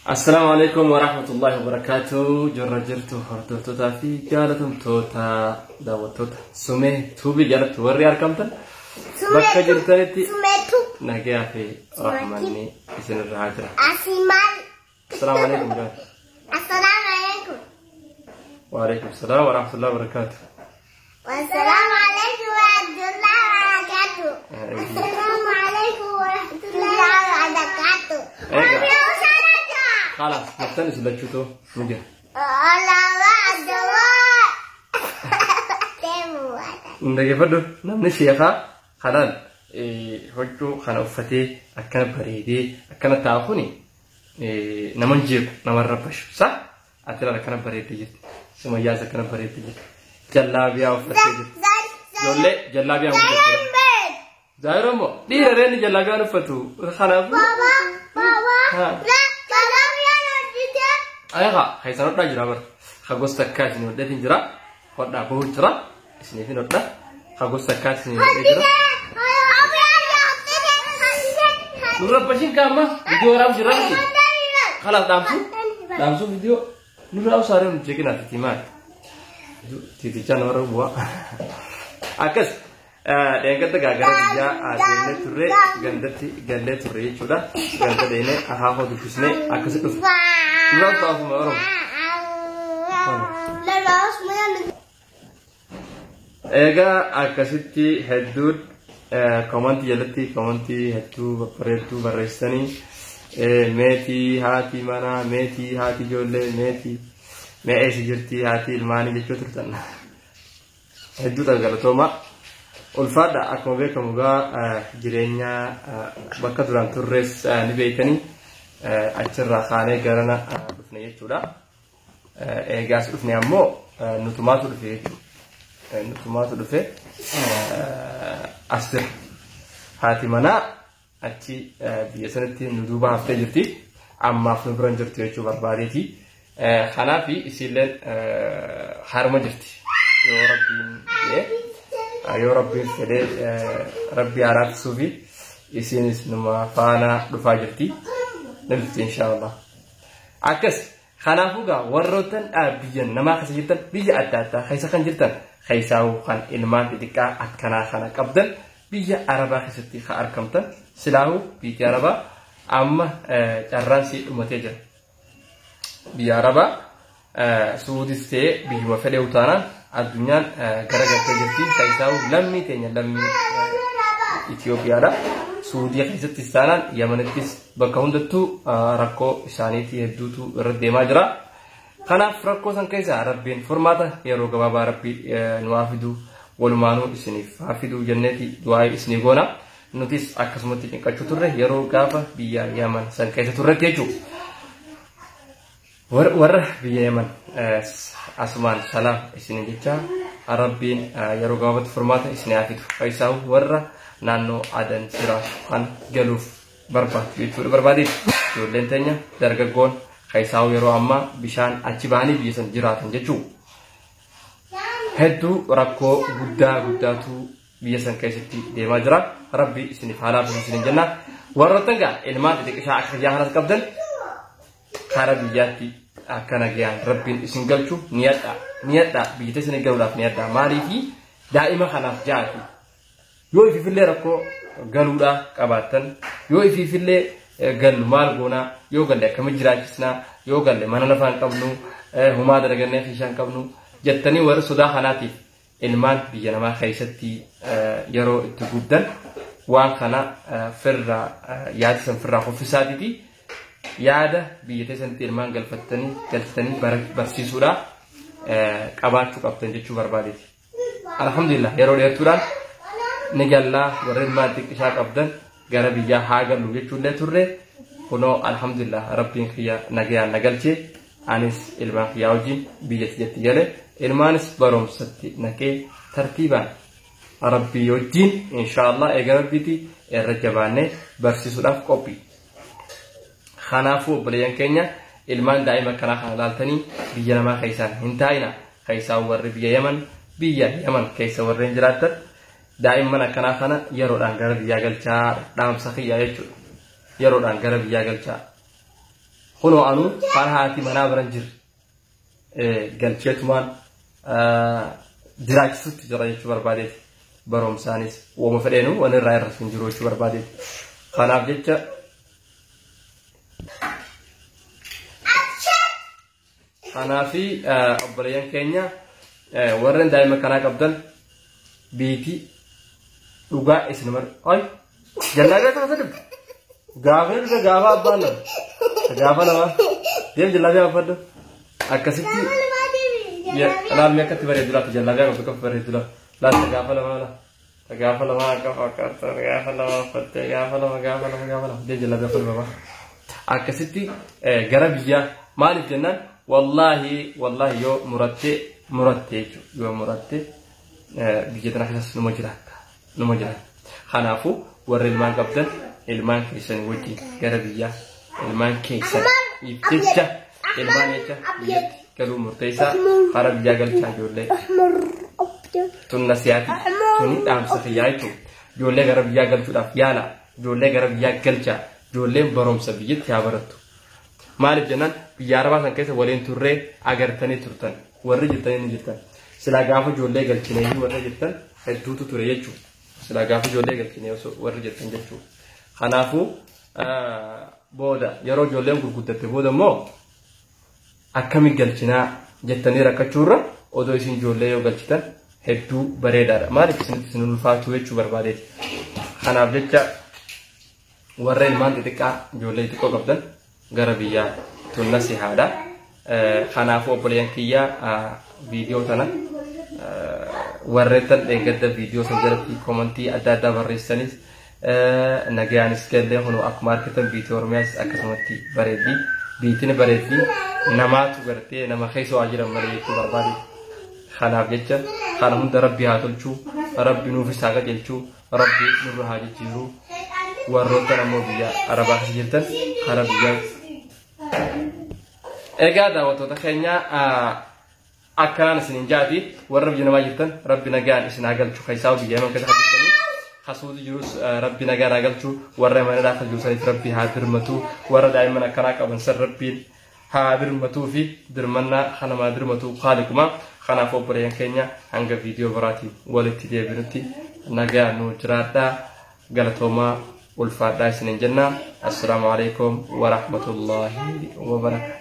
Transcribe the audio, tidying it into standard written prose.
السلام عليكم ورحمة الله وبركاته. جرى جرتو هردوتو تافي جالتم توتا داوتوتا سمي توبي جالت وري أركمتن بكا جرتنتي نجيا في رحمني اسم الرهاجرة. السلام عليكم جال. السلام عليكم. وعليكم السلام ورحمة الله وبركاته. والسلام عليكم ورحمة الله وبركاته. السلام عليكم ورحمة الله وبركاته. خلاص نتني سلكتو نجي. نجي فدو نمني شيخا خلال هجو خنا أفتي أكنا بريدي أكنا تعرفوني نمنجيب نمربش صح؟ أتلا أكنا بريدي جت سما ياز أكنا بريدي جت جلابيا أفتي جت يولي جلابيا أفتي زايرمو دي رأني جلابيا أفتو خنا بابا أيها هاي سنة لا جرامر خاص تكاد سنة وده تنجرا وده بهو جرا سنة في نودا خاص تكاد سنة وده جرا نورا باشين كاما فيديو رام جرا خلاص دامسو فيديو نورا أوسارم جيكنا تتيمان تيجي جانور بوا أكس dengan kata gagal dia adanya turre ganda turre sudah ganda ini aha du kisne akas itu nggak tahu semua orang ega akas itu hedud komanti hedu peretu baristani meti hati mana meti hati jolle meti me esi jirti hati ilmani jechuh tertanah hedu tagala toma ulfada akkuma beekamu gaa jireenya bakka duraan turres ni beekani achirraa kaanee garana dhufne jechuudha. Eegaas dhufne ammoo nutumaatu dhufe asir haati manaa achi biyya sanatti nu duuba haftee jirti ammaaf nu biran jirti jechuu barbaadeeti. Kanaafi isiilleen harma jirti yoo rabbiin ayo rabbi fede rabbi araf sufi isinis numa fana dufa jirti nabti inshallah akas khanafuga warrotan abiyan nama khasitan biya atata khaysa kan jirtan khaysaw kan ilman didika atkana khana qabdan biya araba khasati kha arkamtan silahu bi araba amma charransi umateja biya araba suudiste bi wa fede utana الدنيا كرجال تجرتي كيساو لمي تاني لمي إثيوبيا لا سعودية كيسة تستانا يمن تيس بكون دتو ركو إسانيتي هدوتو رد ماجرا خنا فرقو سان كيسا ربين فرماتا يروق بابا ربي نوافدو ولمانو إسنيف حافدو جنتي دعاء إسنيغونا نوتيس أكسمتي كاتشوتره يروق بابا بيا يمن سان كيسة تره تيجو ور بيا يمن asman salam isini jecha arabbin yeroo gaafatu furmaata isini afitu faysaa'u warra naannoo adan sira kan galuuf barbaadu jechuudha barbaadeef ijoolleen teenya dargaggoon faysaa'u yeroo ammaa bishaan achi bahanii biyya san jiraatan jechuudha. Hedduu rakkoo guddaatu biyya san keessatti deemaa jira rabbi isiniif haalaaf isinin jenna warra tanga ilmaan xixiqqishaa akka jaahalas qabdan karaa biyyaatti akkana gayaan rabbiin isin galchu niyadha biyyatee isin galuudhaaf niyadha maaliifi daa'ima kanaaf jaati yoo ififillee rakkoo galuudhaa qabaattan yoo ififillee gallu maal goonaa yoo galle akkami jiraachisnaa yoo galle mana lafaan qabnu humaa daragannee fiishaan qabnu jettanii warra sodaa kanaatiif ilmaan biyya namaa keessatti yeroo itti guddan waan kana firraa yaadisan firraa qoffisaatiiti yaada biyyatee sanatti ilmaan galfatanii barsiisuudha qabaachuu qabdan jechuu barbaadeeti. Alhamdulillah yeroo dheertuudhaan ni gallaa warra ilmaan xiqqishaa qabdan gara biyyaa haa gallu jechuullee turre kunoo alhamdulillah rabbiin kiyya nagayaan nagalchee anis ilmaan kiyyaa wajjin biyyatti jetti gale ilmaanis barumsatti naqee tartiibaan rabbii wajjin inshallah eega rabbiiti irra jabaannee barsiisuudhaaf qophii. خنافو بليان كينيا ilmaan daa'ima kana halaaltanii biyya namaa keessaan hin taa'ina keessaa warri biyya Yaman keessa warreen jiraatan daa'imman akkanaa kana yeroodhaan gara biyyaa galchaa dhaamsa kiyyaa jechuudha yeroodhaan gara biyyaa galchaa خنو أنو فانهاتي منابرن جر قلتشت مان دراج ست جرايش بربادت بروم سانيس ومفرينو ونراي رسم جروش بربادت خناب جتة أنا في أبريان كينيا ورن دائما كنا قبضن بيتي لغة اسمه أي جلابي تفضل غافل غافا أبانا غافا لما ديم جلابي أفضل أكسيتي يا أنا ميكا تبري دولا تجلابي أنا بكم تبري دولا لا غافا لما غافا لما ديم جلابي أفضل بابا أكسيتي غربية مالك جنان والله يو مرتي يو مرتي بيجتنا حساس نمجرات خنافو ور المان قبضن المان كيسن وجي غربية المان كيسن يفتجة المان يجا كلو مرتيسا غربية قلتها جولي تنسياتي تنين أمسخيايتو جولي غربية قلتو الأفيالا جولي غربية قلتها جولي بروم سبيت يابرتو مالك جنان بياربا سنكيس ولين توري أغرتني تورتن ورجتني نجتن سلا غافو جولي قلتني ورجتن هدوتو توريجو سلا غافو جولي قلتني ورجتن جتو خنافو بودا يرو جولي غرغدت بودا مو أكمي قلتنا جتني ركچورا اودو اسين جولي يو قلتن هدو بريدار مالك سنن فاتو يچو برباديت خناف جچا ورين مان تتقا جولي تقو قبدن غربية تنسي هذا خنافو بليان كيا فيديو تنا وريتن لقد فيديو سنجرت في كومنتي أدادا بريسانيس نجاني سكيل هنو أكمار كتن فيديو رمياس أكسمتي بريدي بيتين بريدي نمات برتي نما خيسو عجرا مريكو بربادي خناف جتة خنهم ربي هاتلشو ربي نوفي ساقا جلشو ربي نور هاجي جيرو ورّوتنا موبيا أربعة جلتن خرابيا إجادا وتوتا خينيا أكان سنجاتي ورب جنوا جلتن ربنا جان إسناقل شو خيساو بيجانو كده حبيبتني خصوص جلوس ربنا جان أقل شو ورّ من داخل جلوس ربي هادر متو ورّ دائما كراك أبن سر ربي هادر متو في درمنا خنا ما در متو خالكما خنا فوق بريان خينيا عنك فيديو براتي ولتي دي بنتي نجا نوجراتا قالتهما والفاداء سنين جنة. السلام عليكم ورحمة الله وبركاته.